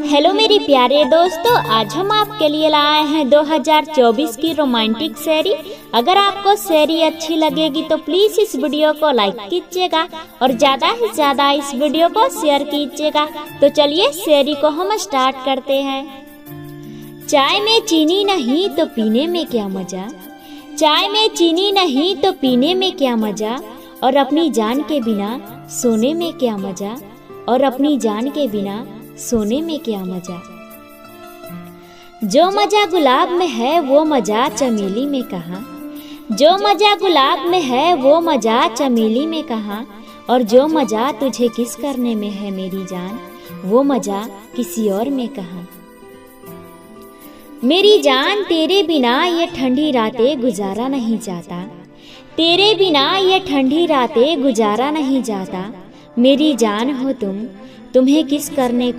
Hello मेरे प्यारे दोस्तों, आज हम आपके लिए लाए हैं 2024 की रोमांटिक शायरी। अगर आपको शायरी अच्छी लगेगी तो प्लीज इस वीडियो को लाइक कीजिएगा और ज्यादा से ज्यादा इस वीडियो को शेयर कीजिएगा। तो चलिए शायरी को हम स्टार्ट करते हैं। चाय में चीनी नहीं तो पीने में क्या मजा, चाय में चीनी नहीं तो पीने में क्या मजा, और अपनी जान के बिना सोने में क्या मजा, और अपनी जान के बिना सोने में क्या मजा। जो मजा गुलाब में है वो मजा चमेली में कहाँ, जो मजा गुलाब में है वो मजा चमेली में कहाँ, और जो मजा तुझे किस करने में है मेरी जान, वो मजा किसी और में कहाँ। मेरी जान तेरे बिना ये ठंडी रातें गुजारा नहीं जाता, तेरे बिना ये ठंडी रातें गुजारा नहीं जाता। मेरी जान हो तुम, तुम्हें किस करने